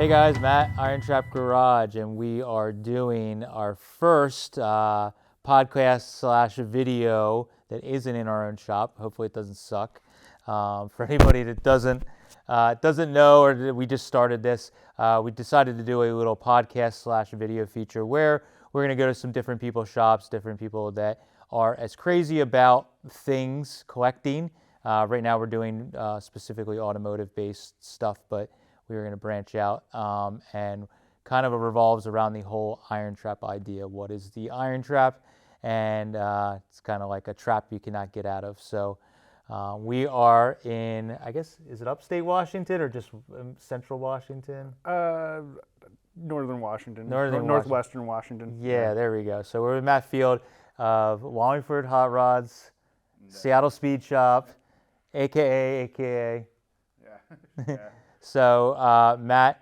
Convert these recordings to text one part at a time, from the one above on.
Hey guys, Matt, IronTrap Garage, and we are doing our first podcast / video that isn't in our own shop. Hopefully it doesn't suck. For anybody that doesn't know, or that we just started this, we decided to do a little podcast / video feature where we're going to go to some different people's shops, different people that are as crazy about things collecting. Right now we're doing specifically automotive-based stuff, but we were going to branch out and kind of revolves around the whole iron trap idea. What is the iron trap? And it's kind of like a trap you cannot get out of. So we are in, I guess, is it upstate Washington or just central Washington? Northern Washington. Northwestern Washington. Yeah, there we go. So we're with Matt Field of Wallingford Hot Rods, Seattle Speed Shop, AKA. Yeah. So Matt's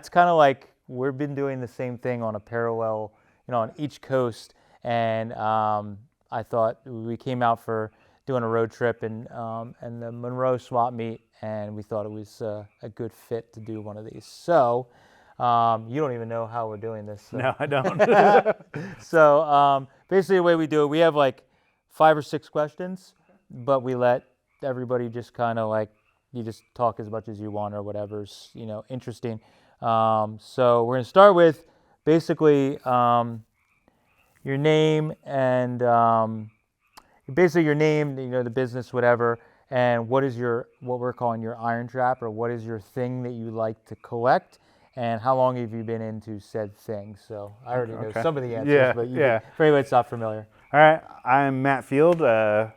kind of like, we've been doing the same thing on a parallel, on each coast. And I thought we came out for doing a road trip and the Monroe swap meet, and we thought it was a good fit to do one of these. So you don't even know how we're doing this. So. No, I don't. So basically the way we do it, we have like 5 or 6 questions, but we let everybody just kind of like, you just talk as much as you want or whatever's, interesting. So we're going to start with basically your name and basically your name, the business, whatever, and what we're calling your iron trap, or what is your thing that you like to collect, and how long have you been into said thing? So I already know some of the answers, but for anybody that's not familiar. All right, I'm Matt Field. I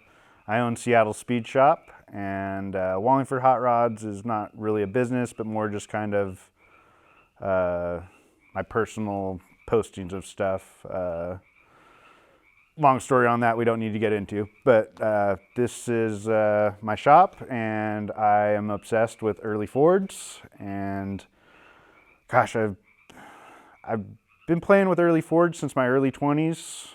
own Seattle Speed Shop, and Wallingford Hot Rods is not really a business, but more just kind of my personal postings of stuff. Long story on that we don't need to get into, but this is my shop, and I am obsessed with early Fords, and gosh, I've been playing with early Fords since my early 20s.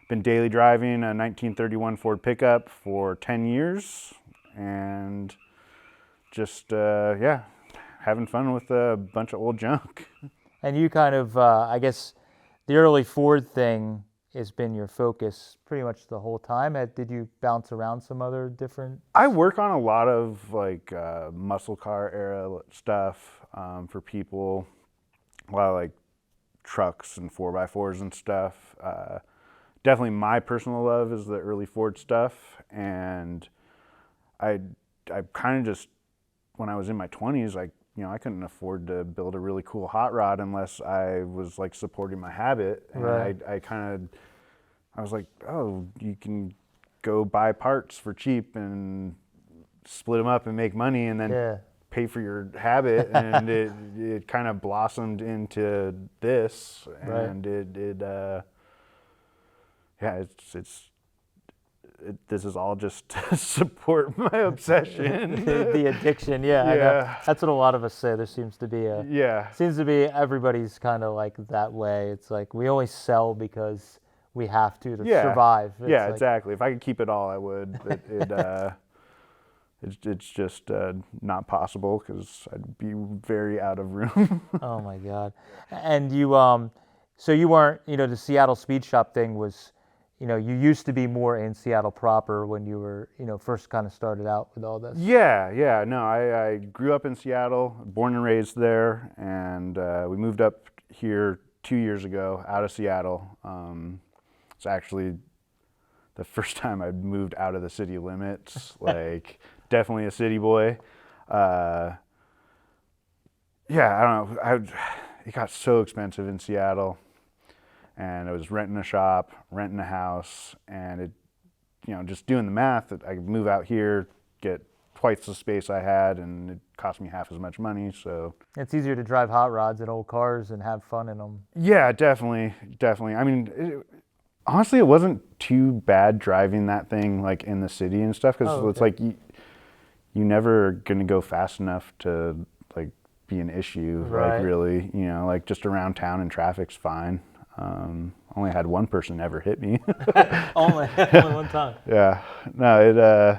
Been daily driving a 1931 Ford pickup for 10 years, and just having fun with a bunch of old junk. And you kind of, I guess, the early Ford thing has been your focus pretty much the whole time. Did you bounce around some other different? I work on a lot of like muscle car era stuff for people, a lot of like trucks and 4x4s and stuff. Definitely my personal love is the early Ford stuff, and I kind of just, when I was in my 20s, I couldn't afford to build a really cool hot rod unless I was like supporting my habit, and right. I was like, oh, you can go buy parts for cheap and split them up and make money, and then pay for your habit, and it kind of blossomed into this, and this is all just to support my obsession. the addiction, I know. That's what a lot of us say. There seems to be everybody's kind of like that way. It's like we only sell because we have to survive. It's exactly. If I could keep it all, I would. It's just not possible because I'd be very out of room. Oh my God. And you, so you weren't, the Seattle Speed Shop thing was, you used to be more in Seattle proper when you were, first kind of started out with all this. Yeah. No, I grew up in Seattle, born and raised there, and we moved up here 2 years ago out of Seattle. It's actually the first time I moved out of the city limits, like definitely a city boy. I don't know, it got so expensive in Seattle. And I was renting a shop, renting a house, and it, just doing the math, that I could move out here, get twice the space I had, and it cost me half as much money. So it's easier to drive hot rods and old cars and have fun in them. Yeah, definitely. I mean, honestly, it wasn't too bad driving that thing like in the city and stuff, because it's like you never gonna go fast enough to like be an issue. Right. Like really, like just around town and traffic's fine. Only had one person ever hit me. only one time. Yeah. No,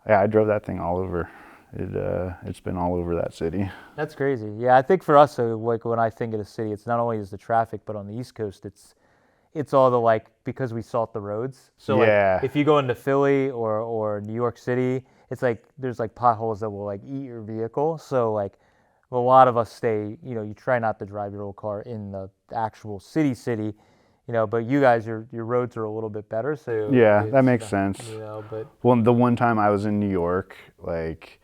I drove that thing all over it's been all over that city. That's crazy. Yeah, I think for us, like when I think of the city, it's not only is the traffic, but on the East Coast, it's all the like because we salt the roads. So like Yeah, if you go into Philly or New York City, it's like there's like potholes that will like eat your vehicle. So like a lot of us stay, you try not to drive your old car in the actual city, but you guys your roads are a little bit better, so yeah, that it's makes not, sense. but Well, the one time I was in New York, like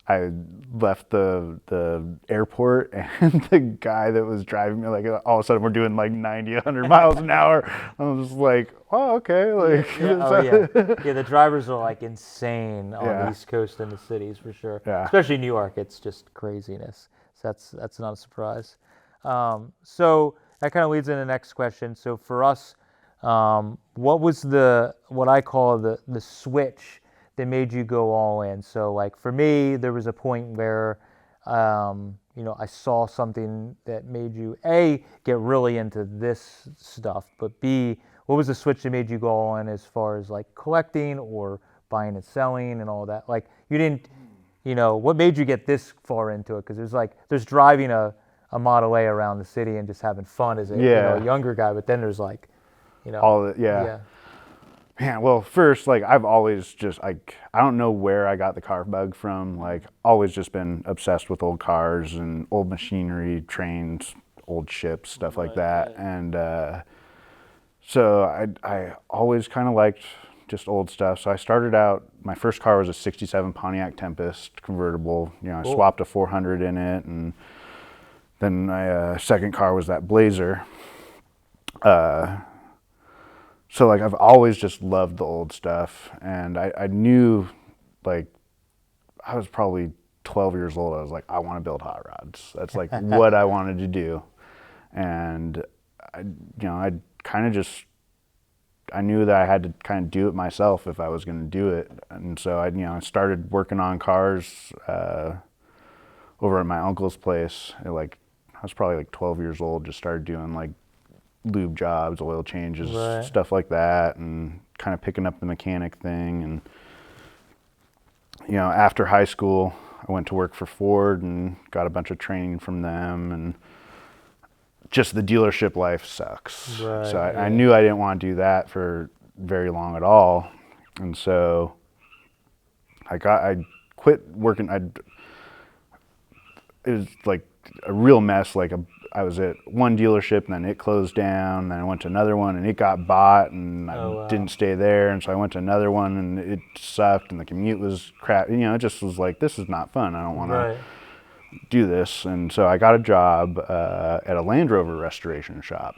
I left the airport and the guy that was driving me, like all of a sudden we're doing like 90, 100 miles an hour. I was just like, oh, okay. Like, yeah, oh yeah. Yeah, the drivers are like insane on the yeah, East Coast and the cities for sure. yeah. Especially New York, it's just craziness. So that's not a surprise. So that kind of leads into the next question. So for us, what was what I call the switch that made you go all in? So like for me, there was a point where I saw something that made you A, get really into this stuff, but B, what was the switch that made you go all in as far as like collecting or buying and selling and all that? Like you didn't, what made you get this far into it? Because there's driving a Model A around the city and just having fun as a Yeah, younger guy, but then there's like, yeah. yeah, Man, well, first, like I've always just like I don't know where I got the car bug from. Like always just been obsessed with old cars and old machinery, trains, old ships, stuff like that. And so I always kind of liked just old stuff. So I started out. My first car was a '67 Pontiac Tempest convertible. I cool. swapped a 400 in it, and then my second car was that Blazer. So like I've always just loved the old stuff, and I knew, like, I was probably 12 years old. I was like, I want to build hot rods. That's like what I wanted to do, and I kind of just I knew that I had to kind of do it myself if I was going to do it, and so I started working on cars over at my uncle's place. Like I was probably like 12 years old. Just started doing like lube jobs, oil changes, Right. stuff like that, and kind of picking up the mechanic thing. And after high school, I went to work for Ford and got a bunch of training from them. And just the dealership life sucks. Right. So I Yeah. knew I didn't want to do that for very long at all. And so I quit working. It was like a real mess. I was at one dealership and then it closed down. Then I went to another one and it got bought, and I Oh, wow. didn't stay there. And so I went to another one and it sucked, and the commute was crap. It just was like, this is not fun. I don't want to Right. do this. And so I got a job at a Land Rover restoration shop,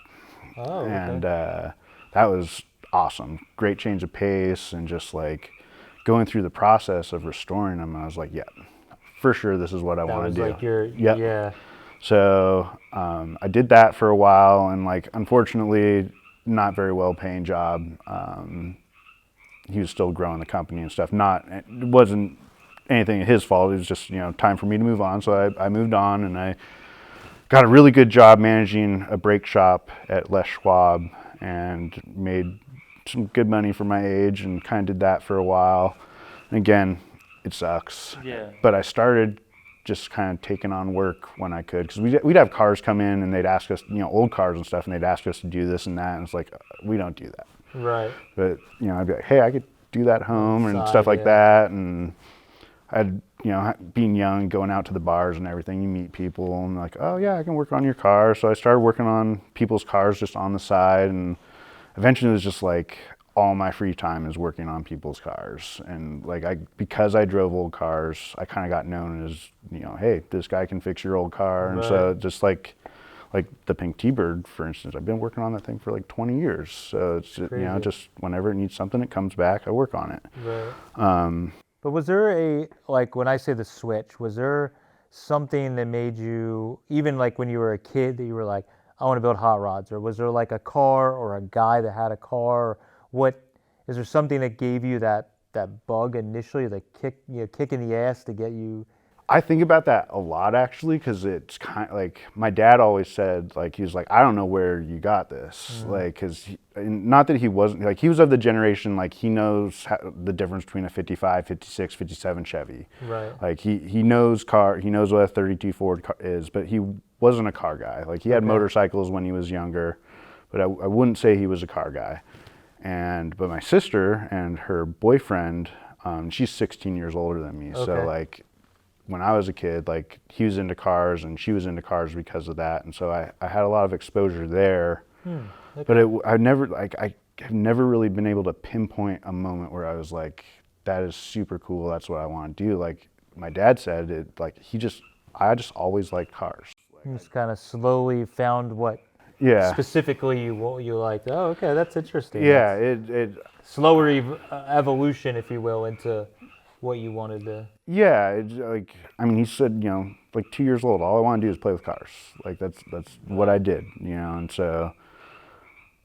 Oh, and okay. that was awesome. Great change of pace, and just like going through the process of restoring them. I was like, yeah, for sure, this is what I That want was to do. like your, Yep. yeah. So I did that for a while, and like unfortunately, not very well paying job. He was still growing the company and stuff. It wasn't anything his fault. It was just time for me to move on. So I moved on, and I got a really good job managing a brake shop at Les Schwab, and made some good money for my age, and kind of did that for a while. And again, it sucks. Yeah. But I started just kind of taking on work when I could, because we'd have cars come in and they'd ask us, old cars and stuff, and they'd ask us to do this and that, and it's like, we don't do that. Right. But I'd be like, hey, I could do that at home and Inside, stuff like yeah. that. And I'd, being young, going out to the bars and everything, you meet people and like, oh yeah, I can work on your car. So I started working on people's cars just on the side, and eventually it was just like all my free time is working on people's cars. And like because I drove old cars, I kind of got known as, hey, this guy can fix your old car. And so Right. just like the pink T-Bird, for instance, I've been working on that thing for like 20 years. So it's Crazy. just whenever it needs something, it comes back, I work on it. Right. But was there like when I say the switch, was there something that made you, even like when you were a kid, that you were like, I want to build hot rods? Or was there like a car or a guy that had a car? Is there something that gave you that bug initially, the kick in the ass to get you I think about that a lot actually, because it's kind of like my dad always said, like he was like, I don't know where you got this, like because not that he wasn't like he was of the generation like he knows the difference between a 55, 56, 57 Chevy. Right. Like he knows he knows what a 32 Ford is, but he wasn't a car guy. Like he had motorcycles when he was younger, but I wouldn't say he was a car guy. But my sister and her boyfriend, she's 16 years older than me, so like. When I was a kid, like he was into cars and she was into cars because of that, and so I had a lot of exposure there. But I've never really been able to pinpoint a moment where I was like, that is super cool. That's what I want to do. Like my dad said, I just always liked cars. You just kind of slowly found what specifically you liked. Oh, okay, that's interesting. Yeah, it slower evolution, if you will, into what you wanted to. Yeah, it's like I mean, he said, like 2 years old, all I want to do is play with cars. Like that's what I did, and so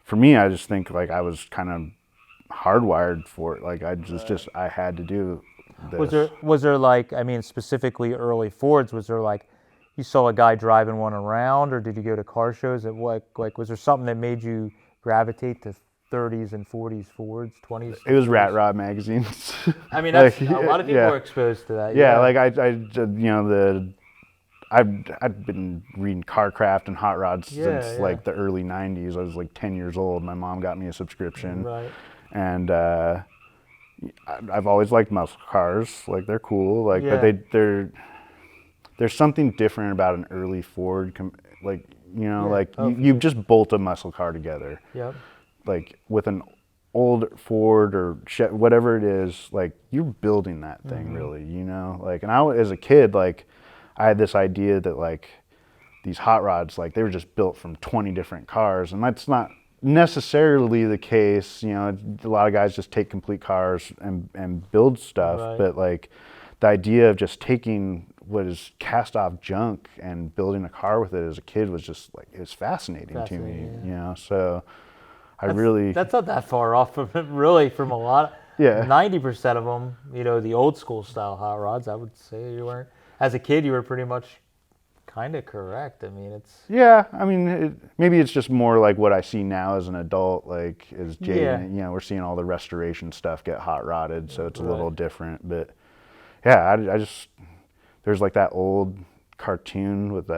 for me, I just think like I was kind of hardwired for it. Like I had to do this. Was there like, I mean, specifically early Fords? Was there like you saw a guy driving one around, or did you go to car shows? At what like was there something that made you gravitate to 30s and 40s Fords, 20s? It was Rat Rod magazines. I mean, that's a lot of people are exposed to that. Yeah, like I've been reading CarCraft and Hot Rods since like the early 90s. I was like 10 years old. My mom got me a subscription. Right. And I've always liked muscle cars. Like they're cool. Like but there's something different about an early Ford you just bolt a muscle car together. Yep. Like with an old Ford or whatever it is, like you're building that thing really, like, and as a kid, like I had this idea that like these hot rods, like they were just built from 20 different cars, and that's not necessarily the case. A lot of guys just take complete cars and build stuff, but like the idea of just taking what is cast off junk and building a car with it as a kid was just like, it was fascinating to me, so that's not that far off from a lot. 90% of them, the old school style hot rods. I would say you weren't. As a kid, you were pretty much kind of correct. I mean, maybe it's just more like what I see now as an adult. Like as Jay, we're seeing all the restoration stuff get hot rodded, so it's a little different. But I just there's like that old cartoon with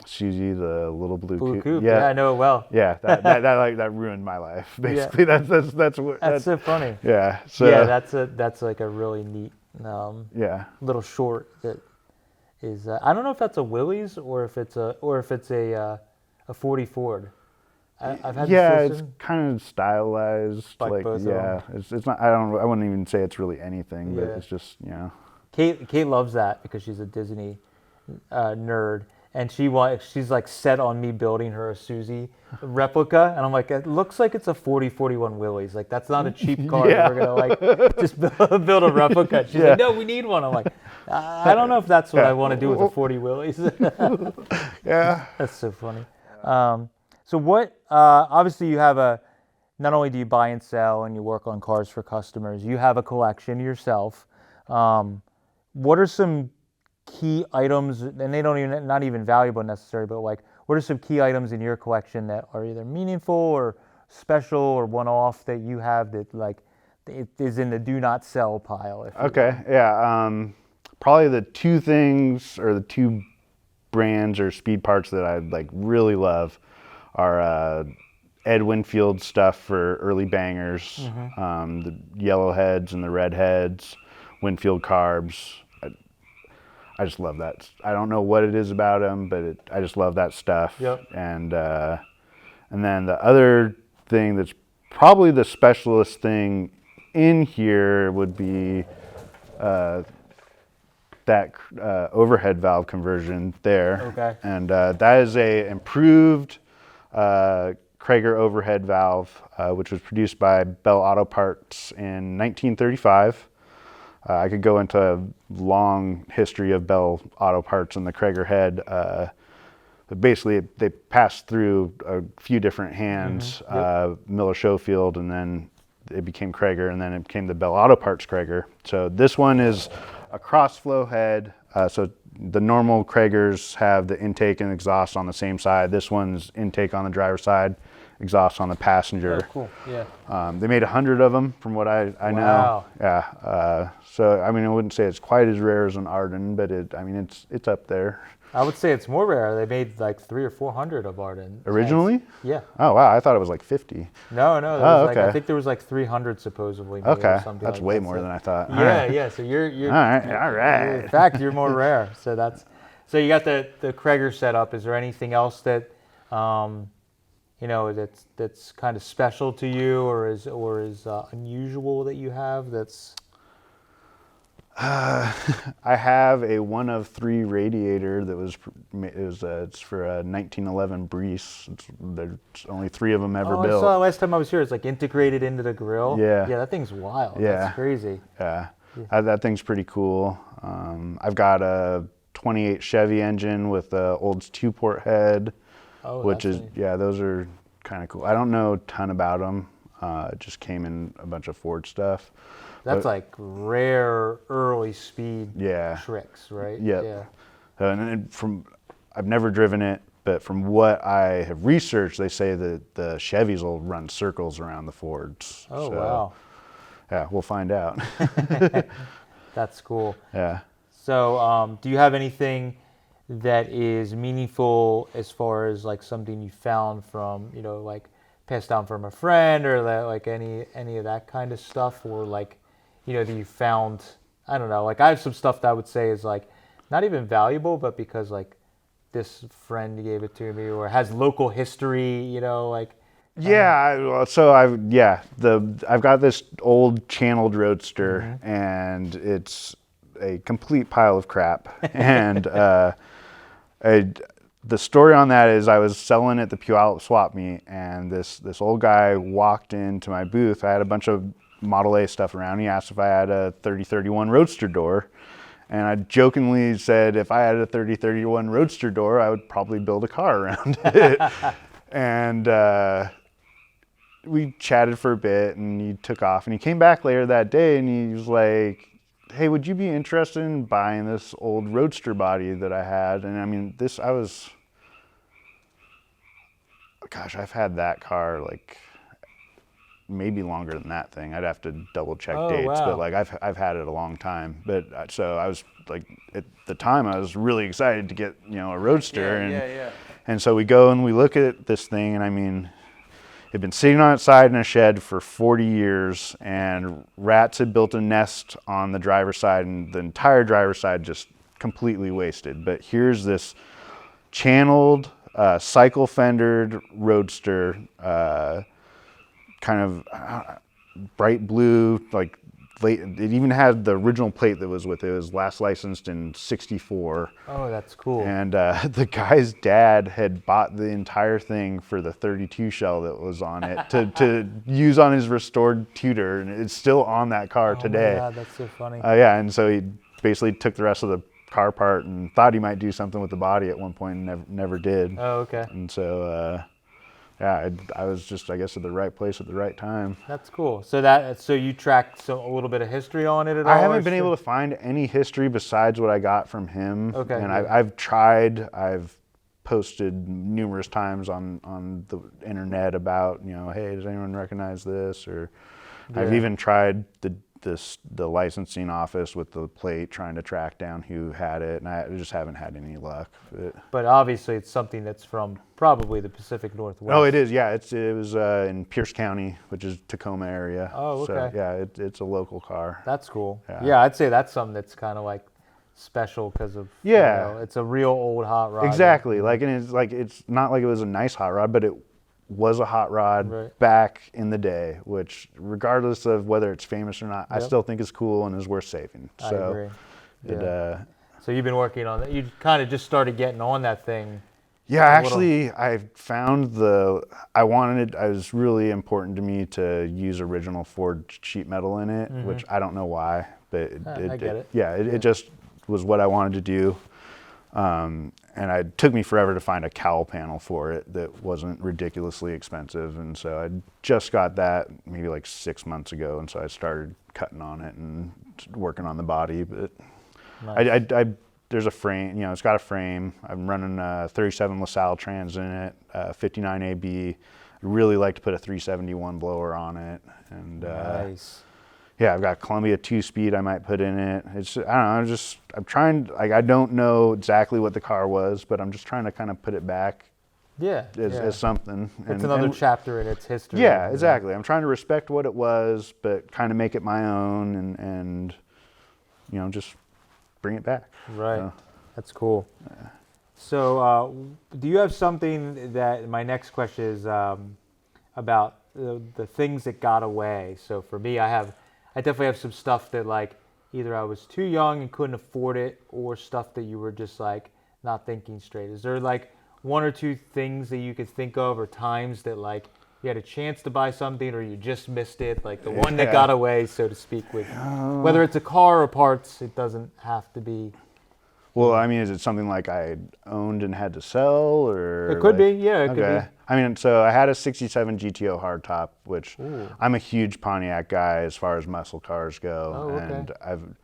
Susie, the little blue coupe. Yeah, I know it well. Yeah, that ruined my life. Basically, that's so funny. Yeah. So that's like a really neat little short that is. I don't know if that's a Willys or if it's a 40 Ford. I've had it's kind of stylized. Like both of them. It's not. I wouldn't even say it's really anything, but it's just Kate loves that because she's a Disney nerd. And she's like set on me building her a Susie replica, and I'm like, it looks like it's a 4041 Willys. Like that's not a cheap car. We're gonna like just build a replica. She's like, no, we need one. I'm like, I don't know if that's what I want to do with a 40 Willys. That's so funny. So what? Obviously, you have not only do you buy and sell and you work on cars for customers, you have a collection yourself. What are some key items, and they don't not even valuable necessarily, but like what are some key items in your collection that are either meaningful or special or one-off that you have that like it is in the do not sell pile? Probably the two things or the two brands or speed parts that I like really love are Ed Winfield stuff for early bangers, the yellow heads and the red heads, Winfield carbs. I just love that. I don't know what it is about them, but I just love that stuff. Yep. And then the other thing that's probably the specialist thing in here would be that overhead valve conversion there. Okay. And that is a improved Krager overhead valve, which was produced by Bell Auto Parts in 1935. I could go into a long history of Bell Auto Parts and the Krager head. Basically, they passed through a few different hands, Miller Schofield, and then it became Krager, and then it became the Bell Auto Parts Krager. So this one is a cross-flow head, So the normal Kragers have the intake and exhaust on the same side. This one's intake on the driver's side, exhaust on the passenger. Oh, cool. Yeah. They made 100 of them, from what I know. Wow. Yeah. So I mean, I wouldn't say it's quite as rare as an Arden, but it's up there. I would say it's more rare. They made like 300 or 400 of Arden. Originally? Yeah. Oh wow, I thought it was like 50. No, there was like, I think there was like 300 supposedly made Okay, or something that's like way that. more than I thought. Yeah, yeah. So you're all right. in fact, you're more rare. So you got the Krager set up. Is there anything else that that's kind of special to you, or is unusual that you have? That's I have a 1 of 3 radiator that it's for a 1911 Breeze. There's only 3 of them ever built. I saw last time I was here. It's like integrated into the grill. Yeah. Yeah, that thing's wild. Yeah. That's crazy. Yeah. That thing's pretty cool. I've got a 28 Chevy engine with a Olds 2-port head, which is neat. Yeah, those are kind of cool. I don't know a ton about them. It just came in a bunch of Ford stuff. That's like rare early speed tricks, right? Yep. Yeah. I've never driven it, but from what I have researched, they say that the Chevys will run circles around the Fords. Oh, wow. Yeah, we'll find out. That's cool. Yeah. So, do you have anything that is meaningful as far as like something you found from, like passed down from a friend, or like any of that kind of stuff, or like, that you found, I don't know, like I have some stuff that I would say is like not even valuable, but because like this friend gave it to me, or has local history, like. Yeah, I've got this old channeled Roadster, and it's a complete pile of crap. And the story on that is I was selling at the Puyallup swap meet, and this old guy walked into my booth. I had a bunch of Model A stuff around. He asked if I had a 3031 Roadster door, and I jokingly said if I had a 3031 Roadster door, I would probably build a car around it. And we chatted for a bit, and he took off, and he came back later that day, and he was like, hey, would you be interested in buying this old Roadster body that I had? And I mean, I've had that car like maybe longer than that thing. I'd have to double check dates, wow. but like I've had it a long time. But so I was like, at the time I was really excited to get, a Roadster. And so we go and we look at this thing, and I mean, it'd been sitting on its side in a shed for 40 years, and rats had built a nest on the driver's side, and the entire driver's side just completely wasted. But here's this channeled, cycle fendered Roadster, kind of bright blue, like it even had the original plate that was with it. It was last licensed in '64. Oh, that's cool. And the guy's dad had bought the entire thing for the 32 shell that was on it to use on his restored Tudor, and it's still on that car today. Oh my God, that's so funny. And so he basically took the rest of the car apart and thought he might do something with the body at one point, and never did. Oh, okay. And so I was just, I guess, at the right place at the right time. That's cool. So you tracked a little bit of history on it at all? I haven't been able to find any history besides what I got from him. Okay. And I've tried. I've posted numerous times on the internet about, hey, does anyone recognize this? Or I've even tried the licensing office with the plate, trying to track down who had it, and I just haven't had any luck. But obviously it's something that's from probably the Pacific Northwest. Oh, it is, yeah. It was in Pierce County, which is Tacoma area. Oh, okay. So, yeah, it's a local car. That's cool. Yeah. I'd say that's something that's kind of like special because of, it's a real old hot rod. Exactly. It's not like it was a nice hot rod, but it was a hot rod back in the day, which, regardless of whether it's famous or not, I still think is cool and is worth saving. I agree. So you've been working on that. You kind of just started getting on that thing. Yeah, actually, I found it was really important to me to use original Ford sheet metal in it, which I don't know why, but I get it. It just was what I wanted to do. And it took me forever to find a cowl panel for it that wasn't ridiculously expensive. And so I just got that maybe like 6 months ago. And so I started cutting on it and working on the body. But nice. I there's a frame, you know, it's got a frame. I'm running a 37 LaSalle trans in it, 59 AB. I'd really like to put a 371 blower on it. And Nice. yeah, I've got Columbia 2-speed I might put in it. It's, I don't know, I'm trying, like, I don't know exactly what the car was, but I'm just trying to kind of put it back Yeah. as something. It's another chapter in its history. Yeah, exactly. I'm trying to respect what it was, but kind of make it my own and you know, just bring it back. Right. So, That's cool. So do you have something that, my next question is about the things that got away. So for me, I definitely have some stuff that, like, either I was too young and couldn't afford it, or stuff that you were just like not thinking straight. Is there like one or two things that you could think of, or times that like you had a chance to buy something or you just missed it, like the one that got away, so to speak, with whether it's a car or parts? It doesn't have to be. well, I mean, is it something like I owned and had to sell, or? It could like, be, yeah, it could okay. be. I mean, so I had a 67 GTO hardtop, which Ooh. I'm a huge Pontiac guy as far as muscle cars go. Oh, okay. And I've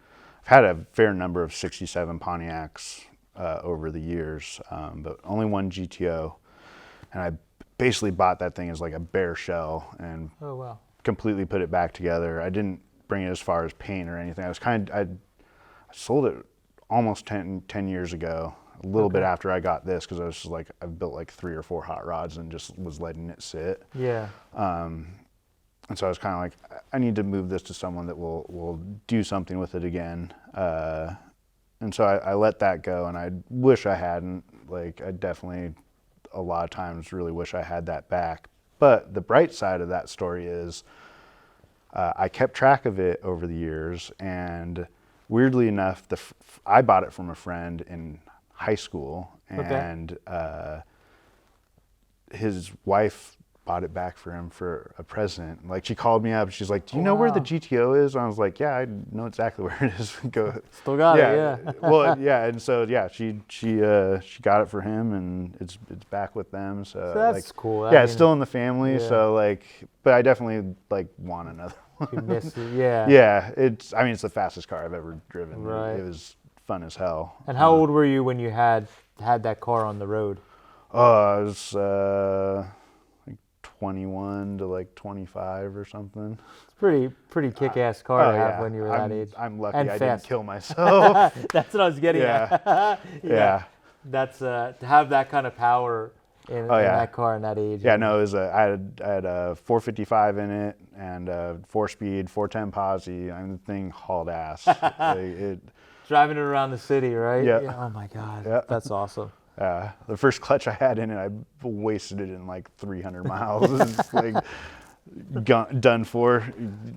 had a fair number of 67 Pontiacs over the years, but only one GTO. And I basically bought that thing as like a bare shell and Oh, wow. completely put it back together. I didn't bring it as far as paint or anything. I sold it almost 10 years ago, a little bit after I got this, because I was just like, I've built like 3 or 4 hot rods and just was letting it sit. Yeah. And so I was kind of like, I need to move this to someone that will do something with it again. And so I let that go, and I wish I hadn't. Like, I definitely, a lot of times, really wish I had that back. But the bright side of that story is I kept track of it over the years, and weirdly enough, I bought it from a friend in high school, and his wife bought it back for him for a present. Like, she called me up, she's like, do you know where the GTO is? And I was like, yeah, I know exactly where it is. Go. Still got it, yeah. Well, yeah, and so yeah, she got it for him, and it's back with them. So that's like, cool. Yeah, it's still in the family. Yeah. So like, but I definitely like want another one. You miss it, yeah. Yeah, I mean, it's the fastest car I've ever driven. Right. It was fun as hell. And how old were you when you had that car on the road? I was like 21 to like 25 or something. It's pretty kick-ass car to have yeah. when you were that age. I'm lucky And I fast. didn't kill myself. That's what I was getting at. Yeah. That's to have that kind of power in that car in that age. Yeah, no, it was I had a 455 in it and a 4-speed 410 posi. I mean, the thing hauled ass. Driving it around the city, right? Yeah. Oh my God, Yeah. that's awesome. The first clutch I had in it, I wasted it in like 300 miles. It was just like done for.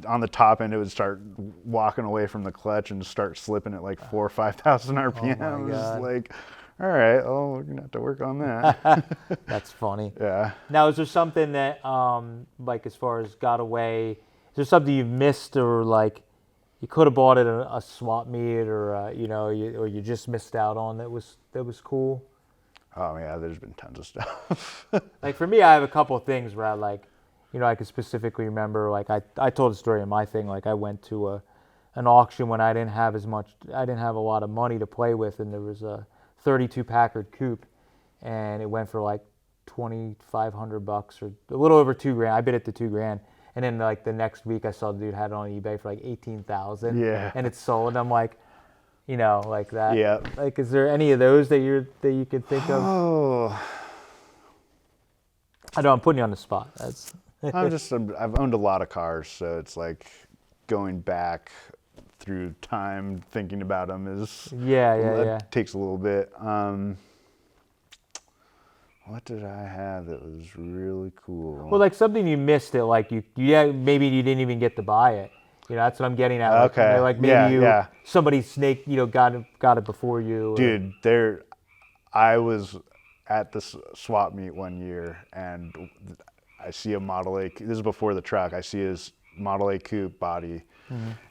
On the top end, it would start walking away from the clutch and start slipping at like 4,000 or 5,000 RPM. Oh my It was God. like, all right, oh, we're gonna have to work on that. That's funny. Yeah. Now, is there something that, like, as far as got away, is there something you missed, or like you could have bought it at a swap meet, or you know, or you just missed out on that was cool? Oh yeah, there's been tons of stuff. Like for me, I have a couple of things where I like, you know, I can specifically remember. Like I told a story in my thing. Like I went to an auction when I didn't have a lot of money to play with, and there was a 32 Packard coupe, and it went for like $2,500 or a little over $2,000. I bid it to $2,000, and then like the next week I saw the dude had it on eBay for like 18,000. Yeah. And it sold. And I'm like, you know, like that. Yeah. Like, is there any of those that you could think of? Oh, I know I'm putting you on the spot. That's I've owned a lot of cars, so it's like going back through time thinking about them yeah. takes a little bit. What did I have that was really cool? Well, like something you missed it, like maybe you didn't even get to buy it. You know, that's what I'm getting at. Like, Okay. you know, like maybe Yeah. somebody got it before you. Dude, I was at the swap meet one year, and I see a Model A. This is before the truck. I see his Model A coupe body,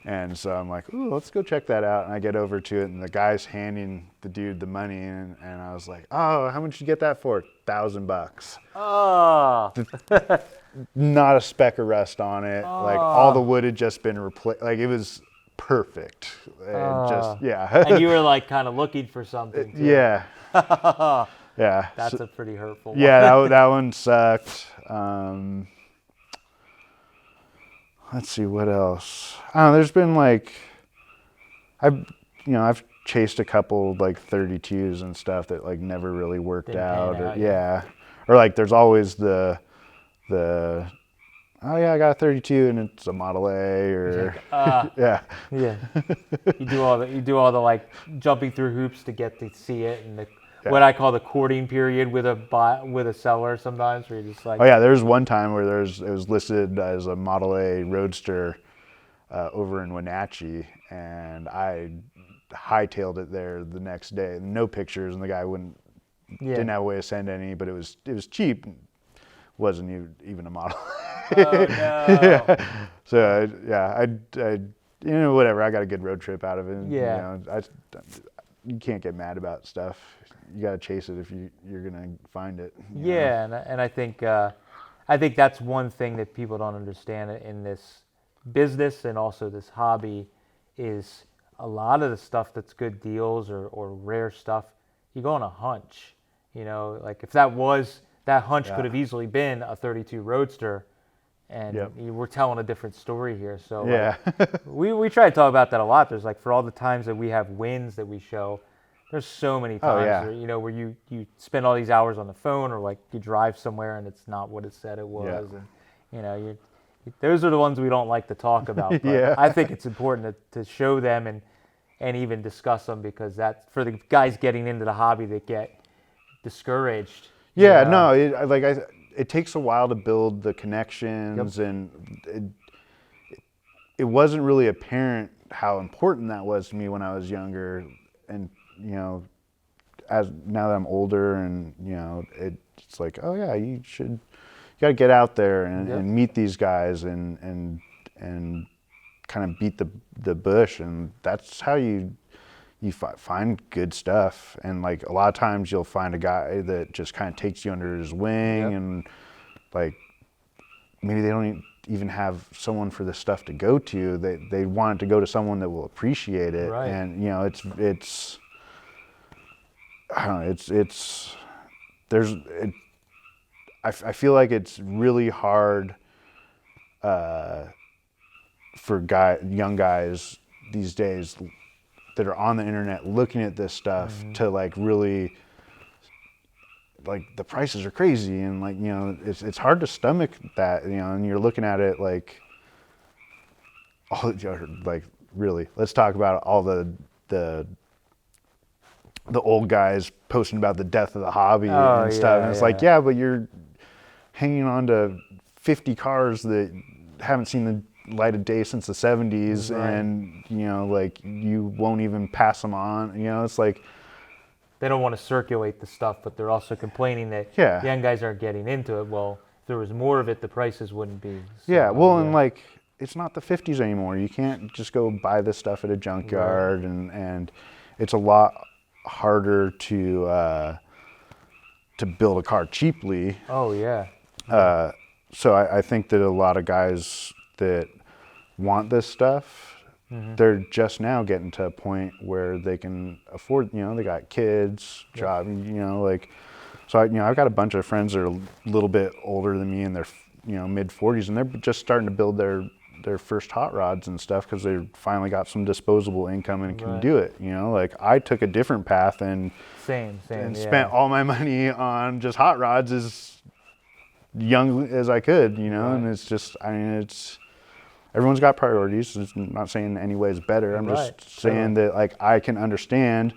and so I'm like, "Ooh, let's go check that out." And I get over to it, and the guy's handing the dude the money, and I was like, "Oh, how much did you get that for?" $1,000. Oh. Not a speck of rust on it. Like all the wood had just been replaced. Like it was perfect. And just yeah. And you were like kind of looking for something too. Yeah. Yeah. That's So, a pretty hurtful one. yeah, that one sucked. Let's see what else. I don't know, there's been like I've chased a couple like 32s and stuff that like never really worked Didn't out. pan Or, out, yeah. Or like there's always the oh yeah, I got a 32 and it's a Model A or yeah. Yeah. You do all the like jumping through hoops to get to see it, and what I call the courting period with a seller sometimes, where you're just like, Oh yeah, there was one time where it was listed as a Model A Roadster over in Wenatchee, and I hightailed it there the next day. No pictures, and the guy didn't have a way to send any, but it was cheap. Wasn't even a model. oh no. Yeah. So I whatever. I got a good road trip out of it. Yeah. You can't get mad about stuff. You got to chase it if you're gonna find it. Yeah, and I think that's one thing that people don't understand in this business and also this hobby is a lot of the stuff that's good deals or rare stuff. You go on a hunch, like if that hunch could have easily been a 32 Roadster, and we're telling a different story here. So yeah, we try to talk about that a lot. There's like for all the times that we have wins that we show. There's so many times where you spend all these hours on the phone or like you drive somewhere and it's not what it said it was, and those are the ones we don't like to talk about. But I think it's important to show them and even discuss them, because that's for the guys getting into the hobby that get discouraged. Yeah, no, it takes a while to build the connections, and it wasn't really apparent how important that was to me when I was younger, and as now that I'm older, and it's like, oh yeah, you got to get out there and meet these guys and kind of beat the bush, and that's how you find good stuff. And like a lot of times you'll find a guy that just kind of takes you under his wing, and like maybe they don't even have someone for this stuff to go to. They want it to go to someone that will appreciate it, and it's I don't know, I feel like it's really hard for young guys these days that are on the internet looking at this stuff to like really, like, the prices are crazy, and like it's hard to stomach that, and you're looking at it like, like really, let's talk about all the old guys posting about the death of the hobby and stuff, and it's like, yeah, but you're hanging on to 50 cars that haven't seen the light of day since the 70s, and like you won't even pass them on. It's like they don't want to circulate the stuff, but they're also complaining that young guys aren't getting into it. Well, if there was more of it, the prices wouldn't be. So, and like it's not the 50s anymore. You can't just go buy this stuff at a junkyard, and it's a lot harder to build a car cheaply. Oh yeah. So I think that a lot of guys that want this stuff, they're just now getting to a point where they can afford, they got kids, job, like, so I've got a bunch of friends that are a little bit older than me in their, mid 40s, and they're just starting to build their first hot rods and stuff because they finally got some disposable income and can do it. Like I took a different path and spent all my money on just hot rods as young as I could, and it's just, everyone's got priorities. It's not saying any way is better. I'm just saying that like I can understand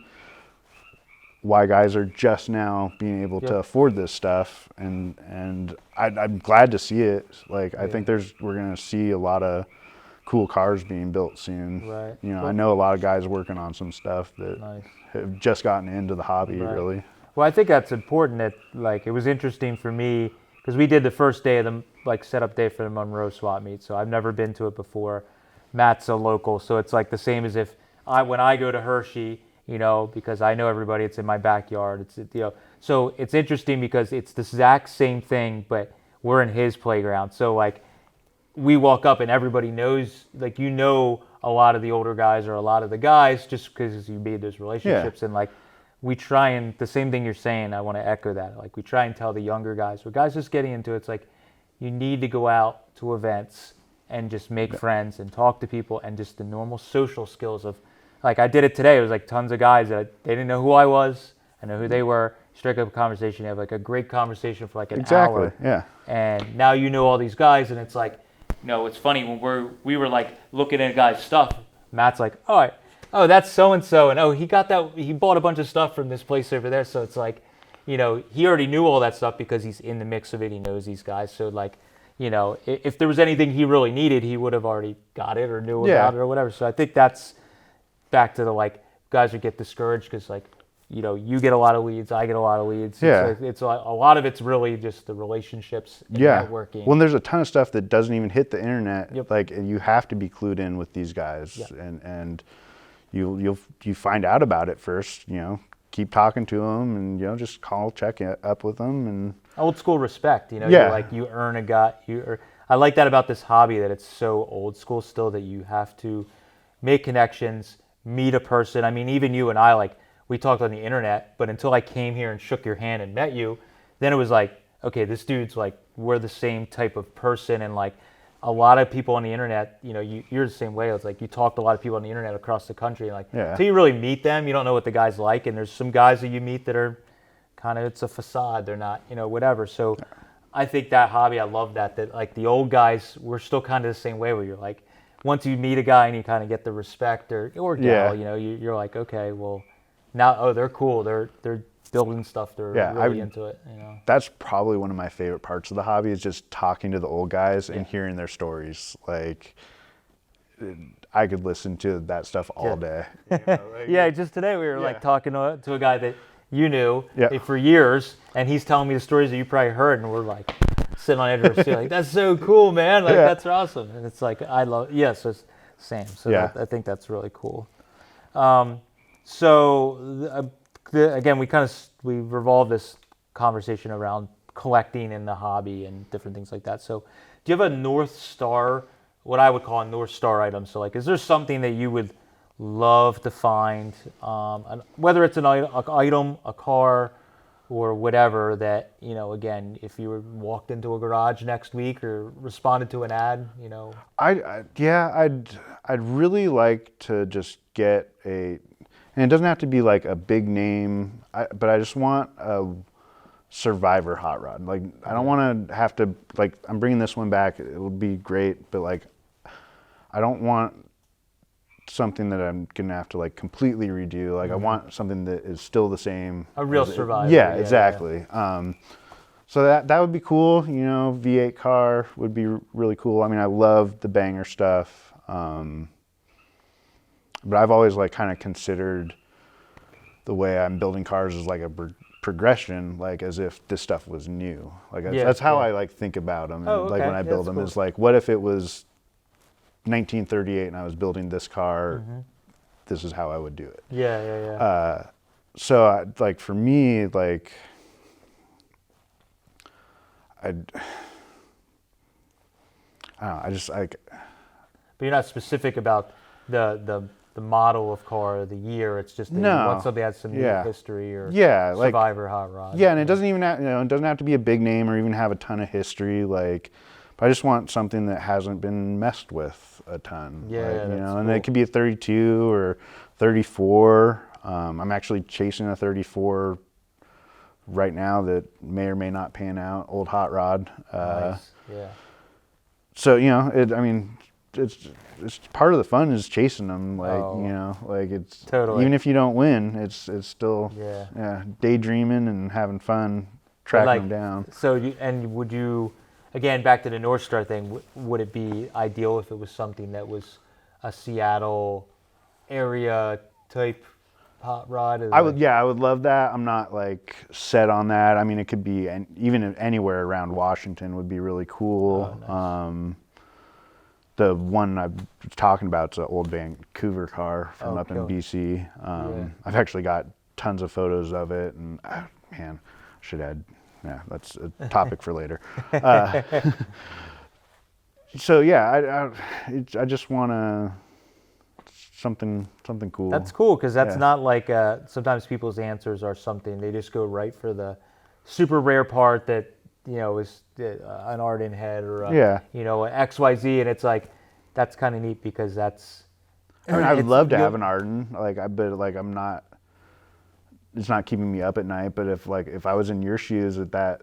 why guys are just now being able to afford this stuff, and I'm glad to see it. Like I think we're gonna see a lot of cool cars being built soon. I know a lot of guys working on some stuff that have just gotten into the hobby really. Well, I think that's important. That like it was interesting for me because we did the first day of the setup day for the Monroe swap meet, so I've never been to it before. Matt's a local, so it's like the same as if when I go to Hershey, because I know everybody, it's in my backyard. So it's interesting because it's the exact same thing, but we're in his playground. So like we walk up and everybody knows, like a lot of the older guys or a lot of the guys just because you made those relationships. And like, we try and, the same thing you're saying, I want to echo that. Like, we try and tell the younger guys, or guys just getting into it, it's like, you need to go out to events and just make friends and talk to people, and just the normal social skills of, like, I did it today. It was like tons of guys that they didn't know who I was. I know who they were. Strike up a conversation. You have like a great conversation for like an hour. Yeah. And now you know all these guys, and it's like, you know, it's funny when we were like looking at guys' stuff. Matt's like, oh, that's so and so, and oh, he bought a bunch of stuff from this place over there. So it's like, you know, he already knew all that stuff because he's in the mix of it. He knows these guys. So like, you know, if there was anything he really needed, he would have already got it or knew about it or whatever. So I think that's back to the, like, guys who get discouraged because, like, you know, you get a lot of leads, I get a lot of leads. Yeah. It's a lot of it's really just the relationships and networking. Well, there's a ton of stuff that doesn't even hit the internet. Yep. Like, you have to be clued in with these guys, and you find out about it first. You know, keep talking to them, and you know, just check up with them, and old school respect. You know, you're like, you earn a guy. I like that about this hobby, that it's so old school still, that you have to make connections, meet a person. I mean, even you and I, like, we talked on the internet, but until I came here and shook your hand and met you, then it was like, okay, this dude's like, we're the same type of person. And like, a lot of people on the internet, you know, you're the same way. It's like, you talk to a lot of people on the internet across the country, like, until you really meet them, you don't know what the guy's like. And there's some guys that you meet that are kind of, it's a facade. They're not, you know, whatever. So I think that hobby, I love that like the old guys, we're still kind of the same way, where you're like, once you meet a guy and you kind of get the respect or gal, you know, you're like, okay, well, now, they're cool. They're building stuff. They're really into it. You know, that's probably one of my favorite parts of the hobby, is just talking to the old guys and hearing their stories. Like, I could listen to that stuff all day. You know, like, just today we were like talking to a guy that you knew for years, and he's telling me the stories that you probably heard, and we're like sitting on the edge of our seat, like, that's so cool, man. Like, that's awesome. And it's like, I love. Yes, it's same. So I think that's really cool. So again, we revolve this conversation around collecting and the hobby and different things like that. So do you have a North Star, what I would call a North Star item? So like, is there something that you would love to find, whether it's an item, a car, or whatever, that, you know, again, if you walked into a garage next week or responded to an ad, you know? I'd really like to just get and it doesn't have to be like a big name, but I just want a survivor hot rod. Like, I don't want to have to, like, I'm bringing this one back. It would be great, but like, I don't want something that I'm going to have to like completely redo. Like, I want something that is still the same. A real survivor. Yeah, exactly. Yeah. So that would be cool. You know, V8 car would be really cool. I mean, I love the banger stuff. But I've always like kind of considered the way I'm building cars as like a progression, like as if this stuff was new. Like, that's how I like think about them. And like, when I build them, is like, what if it was 1938 and I was building this car? This is how I would do it. So like, for me, like, I don't know, I just like. But you're not specific about the model of car or the year. It's just that you want something that has some new history or survivor hot rod. Yeah, and it doesn't even have, you know, it doesn't have to be a big name or even have a ton of history. Like, but I just want something that hasn't been messed with a ton. Yeah, like, that's you know, cool. And it could be a 32 or 34. I'm actually chasing a 34 right now that may or may not pan out. Old hot rod. Nice. Yeah. So, you know, I mean, it's part of the fun is chasing them. Like, you know, like, it's totally, even if you don't win, it's still daydreaming and having fun tracking them down. So would you, again, back to the North Star thing, would it be ideal if it was something that was a Seattle area type hot rod? I would love that. I'm not like set on that. I mean, it could be even anywhere around Washington would be really cool. Oh, nice. The one I'm talking about is an old Vancouver car from up in BC. I've actually got tons of photos of it, and man, should add. Yeah, that's a topic for later. So yeah, I just want to. something cool. That's cool because that's Yeah. not like sometimes people's answers are something they just go right for the super rare part that is an Arden head or Yeah. an XYZ, and it's like that's kind of neat because that's. I mean, I'd it's- love to you- have an Arden, but I'm not. It's not keeping me up at night. But if I was in your shoes at that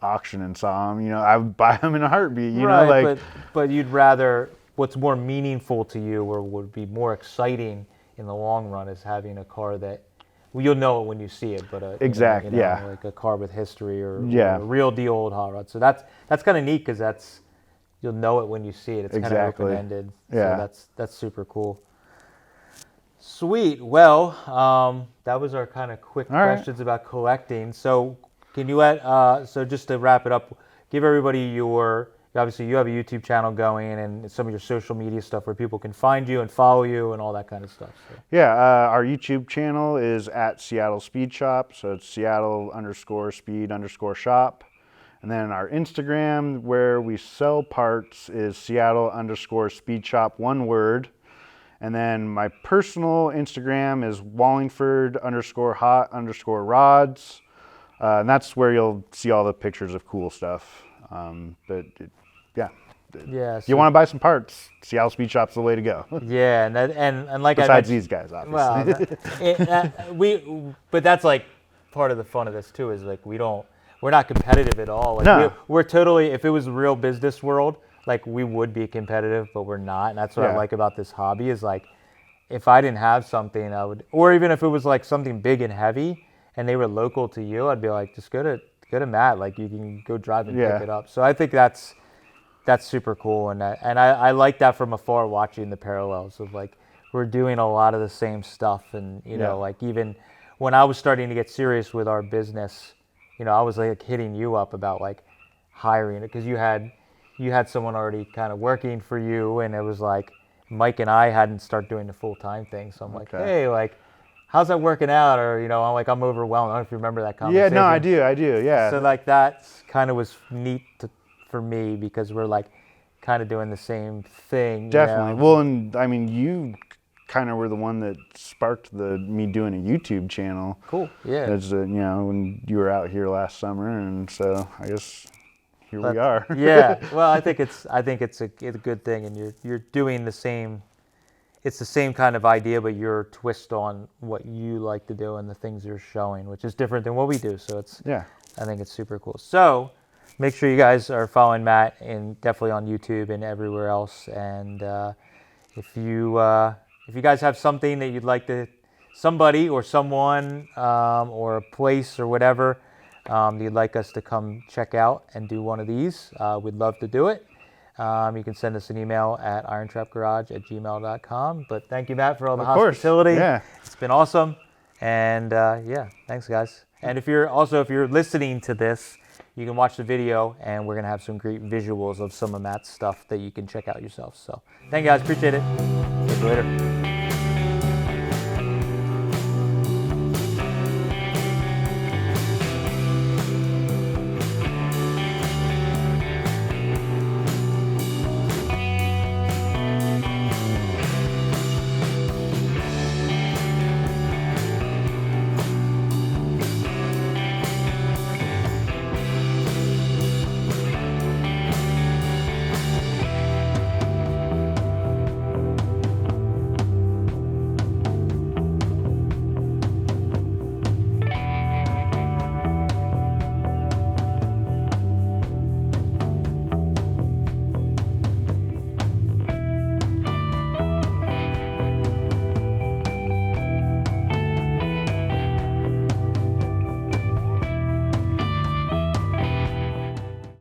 auction and saw them, I would buy them in a heartbeat. Right, but you'd rather what's more meaningful to you or would be more exciting in the long run is having a car that. Well, you'll know it when you see it, but exactly, yeah, like a car with history or yeah, a real deal old hot rod. So that's kind of neat because you'll know it when you see it. It's kind of open ended. Yeah, so that's super cool. Sweet. Well, that was our kind of quick questions about collecting. So can you so just to wrap it up, give everybody obviously you have a YouTube channel going and some of your social media stuff where people can find you and follow you and all that kind of stuff. So. Yeah, our YouTube channel is at Seattle Speed Shop, so it's Seattle_speed_shop. And then our Instagram, where we sell parts, is Seattle_speed shop, one word. And then my personal Instagram is Wallingford_hot_rods. And that's where you'll see all the pictures of cool stuff. Yeah, if you want to buy some parts, Seattle Speed Shop's the way to go. Yeah, and like besides these guys, obviously. Well, but that's like part of the fun of this too. Is like we're not competitive at all. Like no. we're totally. If it was the real business world, like we would be competitive, but we're not. And that's what I like about this hobby is like, if I didn't have something, I would, or even if it was like something big and heavy, and they were local to you, I'd be like, just go to Matt. Like you can go drive and pick it up. So I think that's super cool, and I like that from afar, watching the parallels of like we're doing a lot of the same stuff, and like even when I was starting to get serious with our business, I was like hitting you up about like hiring it because you had someone already kind of working for you, and it was like Mike and I hadn't started doing the full-time thing, so I'm like, hey, like how's that working out? Or I'm overwhelmed. I don't know if you remember that conversation. Yeah, no, I do, yeah. So like that kind of was neat for me because we're like kind of doing the same thing. Definitely. Well, and I mean, you kind of were the one that sparked me doing a YouTube channel. Cool. Yeah. As when you were out here last summer, and so I guess here we are. Yeah. Well, I think it's a good thing, and you're doing the same. It's the same kind of idea, but your twist on what you like to do and the things you're showing, which is different than what we do. So I think it's super cool. So make sure you guys are following Matt, and definitely on YouTube and everywhere else. And if you guys have something that you'd like somebody or someone or a place or whatever you'd like us to come check out and do one of these, we'd love to do it. You can send us an email at irontrapgarage@gmail.com. But thank you, Matt, for all the hospitality. Yeah. It's been awesome. And thanks, guys. And if you're listening to this, you can watch the video, and we're going to have some great visuals of some of Matt's stuff that you can check out yourself. So thank you, guys. Appreciate it. See you later.